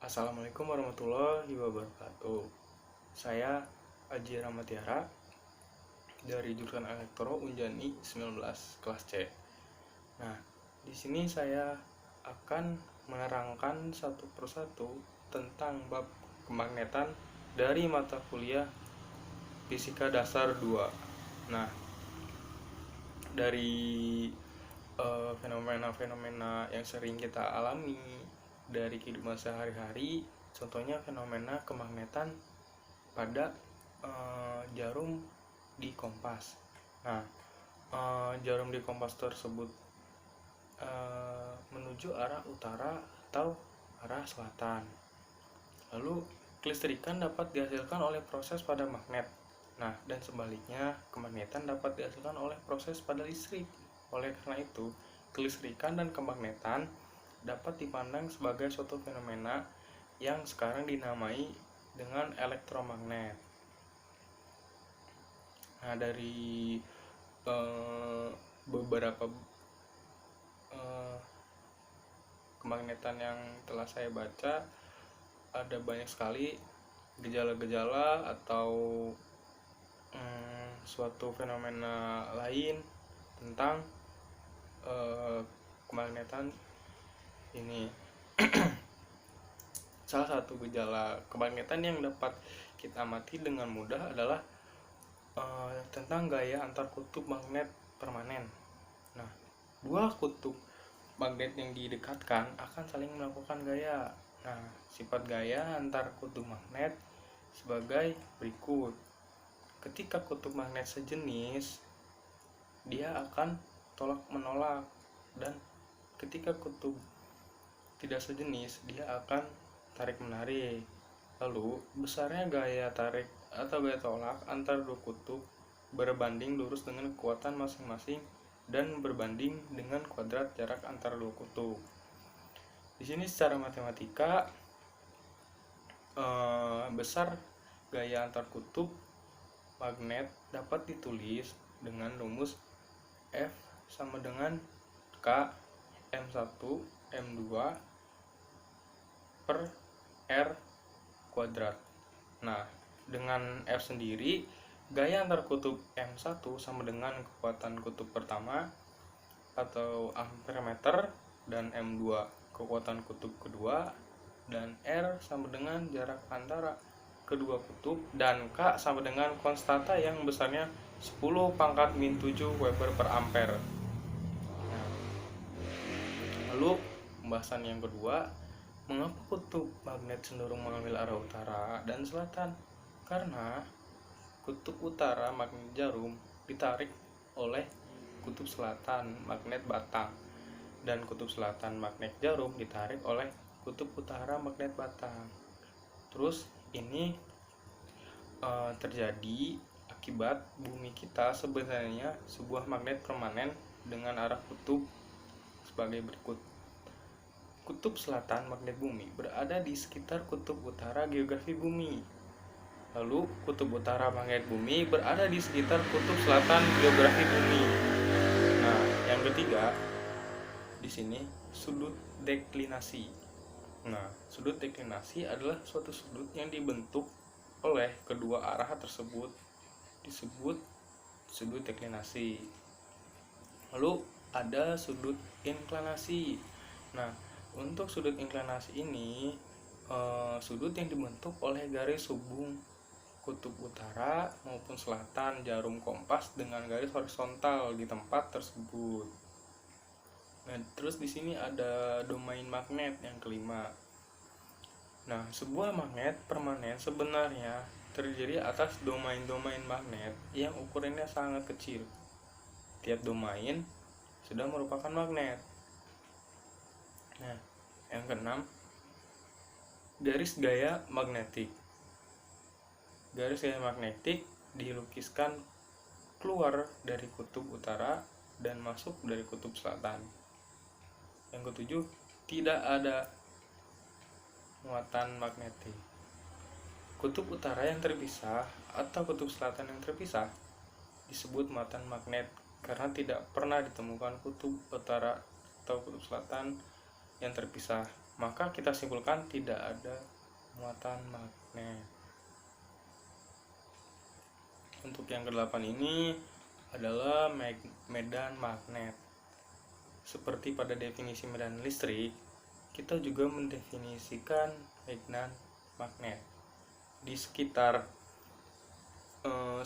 Assalamualaikum warahmatullahi wabarakatuh. Saya Aji Ramatiara dari jurusan Elektro Unjani 19 kelas C. Nah, di sini saya akan menerangkan satu persatu tentang bab kemagnetan dari mata kuliah Fisika Dasar 2. Nah, dari fenomena-fenomena yang sering kita alami dari kehidupan sehari-hari, contohnya fenomena kemagnetan pada jarum di kompas. Nah, jarum di kompas tersebut menuju arah utara atau arah selatan. Lalu kelistrikan dapat dihasilkan oleh proses pada magnet. Nah, dan sebaliknya, kemagnetan dapat dihasilkan oleh proses pada listrik. Oleh karena itu, kelistrikan dan kemagnetan dapat dipandang sebagai suatu fenomena yang sekarang dinamai dengan elektromagnet. Nah, dari beberapa kemagnetan yang telah saya baca, ada banyak sekali gejala-gejala atau suatu fenomena lain tentang kemagnetan ini. Salah satu gejala kemagnetan yang dapat kita amati dengan mudah adalah tentang gaya antar kutub magnet permanen. Nah, dua kutub magnet yang didekatkan akan saling melakukan gaya. Nah, sifat gaya antar kutub magnet sebagai berikut. Ketika kutub magnet sejenis, dia akan tolak-menolak, dan ketika kutub tidak sejenis, dia akan tarik-menarik. Lalu, besarnya gaya tarik atau gaya tolak antar dua kutub berbanding lurus dengan kekuatan masing-masing dan berbanding dengan kuadrat jarak antara dua kutub. Di sini secara matematika, besar gaya antar kutub magnet dapat ditulis dengan rumus F sama dengan K M1 M2 per R kuadrat. Nah, dengan F sendiri, gaya antar kutub M1 sama dengan kekuatan kutub pertama atau ampere meter, dan M2 kekuatan kutub kedua, dan R sama dengan jarak antara kedua kutub, dan K sama dengan konstanta yang besarnya 10⁻⁷ Weber per ampere. Nah, lalu pembahasan yang kedua, mengapa kutub magnet cenderung mengambil arah utara dan selatan? Karena kutub utara magnet jarum ditarik oleh kutub selatan magnet batang, dan kutub selatan magnet jarum ditarik oleh kutub utara magnet batang. Terus ini terjadi akibat bumi kita sebenarnya sebuah magnet permanen dengan arah kutub sebagai berikut. Kutub selatan magnet bumi berada di sekitar kutub utara geografi bumi. Lalu kutub utara magnet bumi berada di sekitar kutub selatan geografi bumi. Nah, yang ketiga di sini sudut deklinasi. Nah, sudut deklinasi adalah suatu sudut yang dibentuk oleh kedua arah tersebut disebut sudut deklinasi. Lalu ada sudut inklinasi. Nah, untuk sudut inklinasi ini sudut yang dibentuk oleh garis hubung kutub utara maupun selatan jarum kompas dengan garis horizontal di tempat tersebut. Nah, terus di sini ada domain magnet yang kelima. Nah, sebuah magnet permanen sebenarnya terdiri atas domain-domain magnet yang ukurannya sangat kecil. Tiap domain sudah merupakan magnet. Nah, yang keenam, garis gaya magnetik. Garis gaya magnetik dilukiskan keluar dari kutub utara dan masuk dari kutub selatan. Yang ketujuh, tidak ada muatan magnetik. Kutub utara yang terpisah atau kutub selatan yang terpisah disebut muatan magnet karena tidak pernah ditemukan kutub utara atau kutub selatan yang terpisah. maka kita simpulkan tidak ada muatan magnet. Untuk yang ke-8 ini adalah medan magnet. Seperti pada definisi medan listrik, kita juga mendefinisikan medan magnet. Di sekitar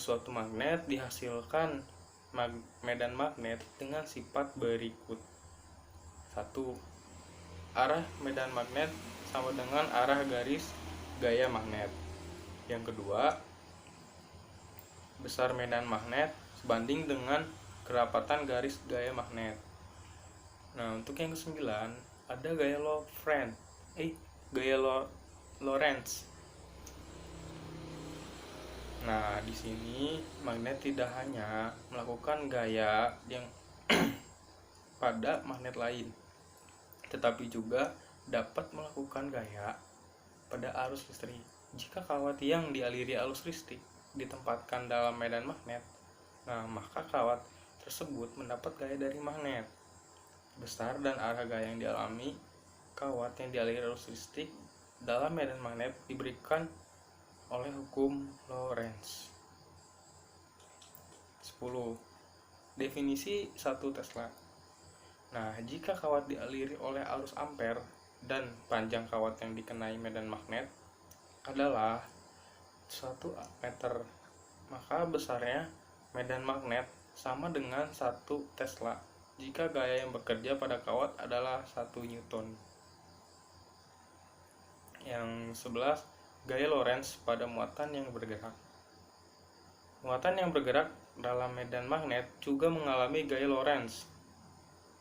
suatu magnet dihasilkan medan magnet dengan sifat berikut. 1. Arah medan magnet sama dengan arah garis gaya magnet. Yang kedua, besar medan magnet sebanding dengan kerapatan garis gaya magnet. Nah, untuk yang ke-9 ada gaya Lorentz. Nah, di sini magnet tidak hanya melakukan gaya yang pada magnet lain, tetapi juga dapat melakukan gaya pada arus listrik. Jika kawat yang dialiri arus listrik ditempatkan dalam medan magnet, nah maka kawat tersebut mendapat gaya dari magnet. Besar dan arah gaya yang dialami kawat yang dialiri arus listrik dalam medan magnet diberikan oleh hukum Lorentz. 10. Definisi 1 Tesla. Nah, jika kawat dialiri oleh arus ampere dan panjang kawat yang dikenai medan magnet adalah 1 meter, maka besarnya medan magnet sama dengan 1 Tesla jika gaya yang bekerja pada kawat adalah 1 Newton. Yang 11, gaya Lorentz pada muatan yang bergerak. Muatan yang bergerak dalam medan magnet juga mengalami gaya Lorentz.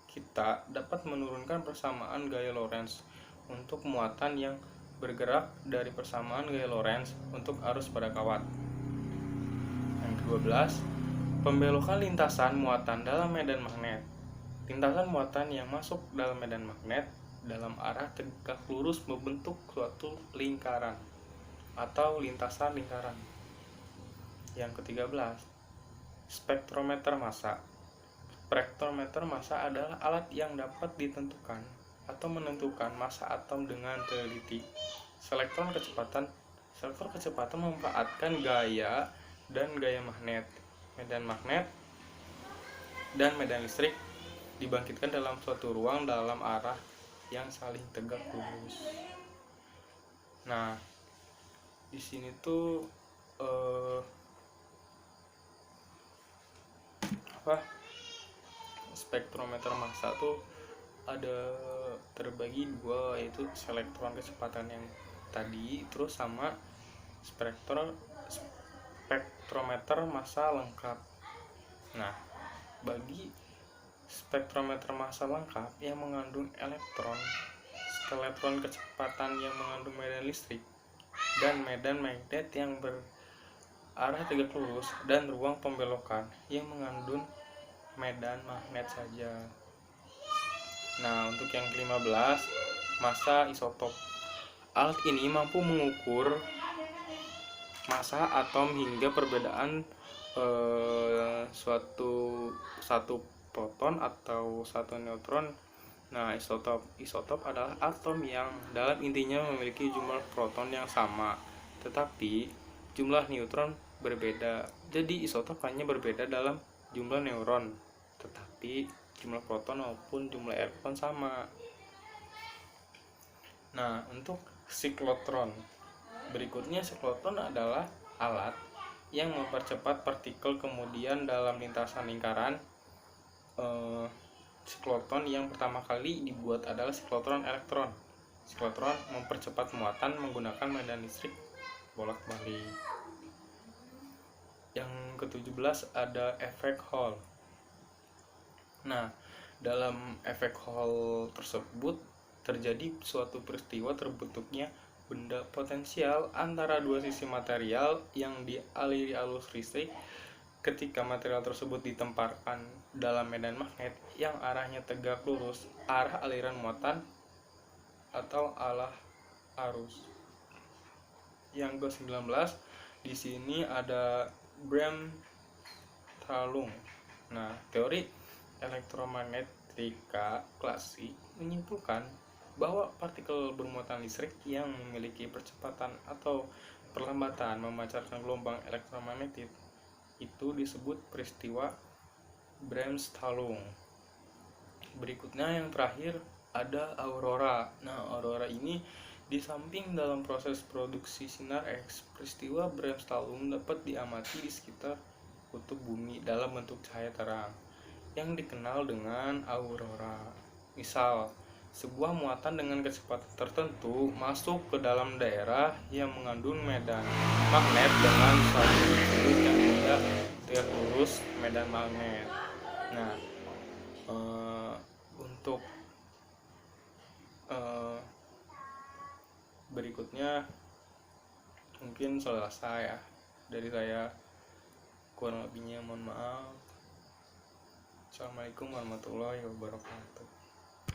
Kita dapat menurunkan persamaan gaya Lorentz untuk muatan yang bergerak dari persamaan gaya Lorentz untuk arus pada kawat. Yang ke-12, pembelokan lintasan muatan dalam medan magnet. Lintasan muatan yang masuk dalam medan magnet dalam arah tegak lurus membentuk suatu lingkaran atau lintasan lingkaran. Yang ke-13, spektrometer massa. Spektrometer massa adalah alat yang dapat ditentukan atau menentukan massa atom dengan teliti. Selektor kecepatan memanfaatkan gaya dan gaya magnet. Medan magnet dan medan listrik dibangkitkan dalam suatu ruang dalam arah yang saling tegak lurus. Nah, di sini tuh spektrometer massa tuh ada terbagi dua, yaitu selektron kecepatan yang tadi, terus sama spektrometer massa lengkap. Nah, bagi spektrometer massa lengkap yang mengandung elektron kecepatan yang mengandung medan listrik, dan medan magnet yang berarah tegak lurus, dan ruang pembelokan yang mengandung medan magnet saja. Nah, untuk yang ke-15, massa isotop. Alat ini mampu mengukur massa atom hingga perbedaan satu proton atau satu neutron. Nah, isotop adalah atom yang dalam intinya memiliki jumlah proton yang sama, tetapi jumlah neutron berbeda. Jadi isotop hanya berbeda dalam jumlah neutron, tetapi jumlah proton maupun jumlah elektron sama. Nah, untuk siklotron. Berikutnya, siklotron adalah alat yang mempercepat partikel kemudian dalam lintasan lingkaran. Siklotron yang pertama kali dibuat adalah siklotron elektron. Siklotron mempercepat muatan menggunakan medan listrik bolak-balik. Yang ke-17 ada efek Hall. Nah, dalam efek Hall tersebut terjadi suatu peristiwa terbentuknya benda potensial antara dua sisi material yang dialiri arus listrik. Ketika material tersebut ditempatkan dalam medan magnet yang arahnya tegak lurus, arah aliran muatan atau arah arus. Yang ke-19, di sini ada Bremsstrahlung. Nah, teori elektromagnetika klasik menyimpulkan bahwa partikel bermuatan listrik yang memiliki percepatan atau perlambatan memancarkan gelombang elektromagnetik itu disebut peristiwa Bremsstrahlung. Berikutnya yang terakhir ada aurora. Nah, aurora ini di samping dalam proses produksi sinar X, peristiwa Bremsstrahlung dapat diamati di sekitar kutub bumi dalam bentuk cahaya terang yang dikenal dengan aurora. Misal, sebuah muatan dengan kecepatan tertentu masuk ke dalam daerah yang mengandung medan magnet dengan satu sudut yang tidak tegak lurus medan magnet. Nah, untuk berikutnya mungkin selesai ya dari saya, kurang lebihnya mohon maaf. Assalamualaikum warahmatullahi wabarakatuh.